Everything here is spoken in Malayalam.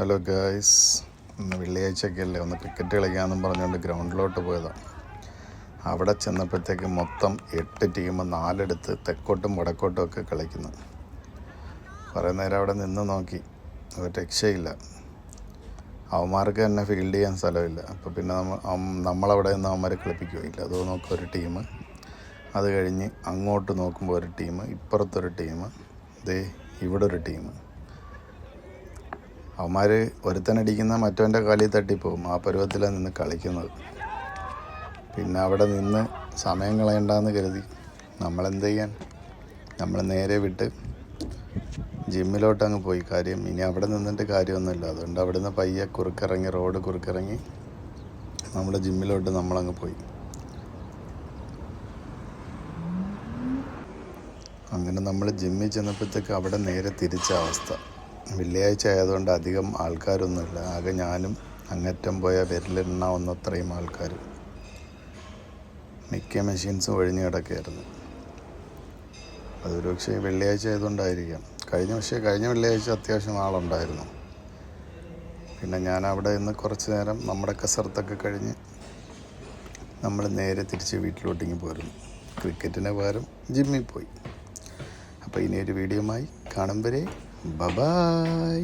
ഹലോ ഗായ്സ്, ഇന്ന് വെള്ളിയാഴ്ചയൊക്കെ അല്ലേ, ഒന്ന് ക്രിക്കറ്റ് കളിക്കാമെന്നും പറഞ്ഞുകൊണ്ട് ഗ്രൗണ്ടിലോട്ട് പോയതാണ്. അവിടെ ചെന്നപ്പോഴത്തേക്ക് മൊത്തം 8 ടീം 4 തെക്കോട്ടും വടക്കോട്ടും ഒക്കെ കളിക്കുന്നു. കുറേ നേരം അവിടെ നിന്ന് നോക്കി, ഒരു രക്ഷയില്ല. അവന്മാർക്ക് തന്നെ ഫീൽഡ് ചെയ്യാൻ സ്ഥലമില്ല. അപ്പോൾ പിന്നെ നമ്മളവിടെ നിന്ന് അവന്മാരെ കളിപ്പിക്കുകയില്ല. അത് നോക്കുക ഒരു ടീം, അത് കഴിഞ്ഞ് അങ്ങോട്ട് നോക്കുമ്പോൾ ഒരു ടീം, ഇപ്പുറത്തൊരു ടീം, ദേ ഇവിടെ ഒരു ടീം. അവന്മാർ ഒരുത്തനടിക്കുന്ന മറ്റവൻ്റെ കാലിൽ തട്ടിപ്പോവും. ആ പരുവത്തിലാണ് നിന്ന് കളിക്കുന്നത്. പിന്നെ അവിടെ നിന്ന് സമയം കളയണ്ടെന്ന് കരുതി നമ്മളെന്ത് ചെയ്യാൻ, നമ്മൾ നേരെ വിട്ട് ജിമ്മിലോട്ടങ്ങ് പോയി. കാര്യം ഇനി അവിടെ നിന്നിട്ട് കാര്യമൊന്നുമില്ല. അതുകൊണ്ട് അവിടെ നിന്ന് പയ്യെ റോഡ് കുറുക്കിറങ്ങി നമ്മുടെ ജിമ്മിലോട്ട് നമ്മളങ്ങ് പോയി. അങ്ങനെ നമ്മൾ ജിമ്മിൽ ചെന്നപ്പോഴത്തേക്ക് അവിടെ നേരെ തിരിച്ച അവസ്ഥ. വെള്ളിയാഴ്ച ആയതുകൊണ്ട് അധികം ആൾക്കാരൊന്നുമില്ല. ആകെ ഞാനും അങ്ങറ്റം പോയ വിരലിലെണ്ണാവുന്നത്രയും ആൾക്കാർ. മിക്ക മെഷീൻസും ഒഴിഞ്ഞു കിടക്കുകയായിരുന്നു. അതൊരു പക്ഷേ വെള്ളിയാഴ്ച ആയതുകൊണ്ടായിരിക്കാം. കഴിഞ്ഞ വെള്ളിയാഴ്ച അത്യാവശ്യം ആളുണ്ടായിരുന്നു. പിന്നെ ഞാൻ അവിടെ നിന്ന് കുറച്ച് നേരം നമ്മുടെ കസരത്തൊക്കെ കഴിഞ്ഞ് നമ്മൾ നേരെ തിരിച്ച് വീട്ടിലോട്ടിങ്ങ് പോരുന്നു. ക്രിക്കറ്റിന് പകരം ജിമ്മിൽ പോയി. അപ്പോൾ ഇനിയൊരു വീഡിയോയുമായി കാണും വരെ ബൈ.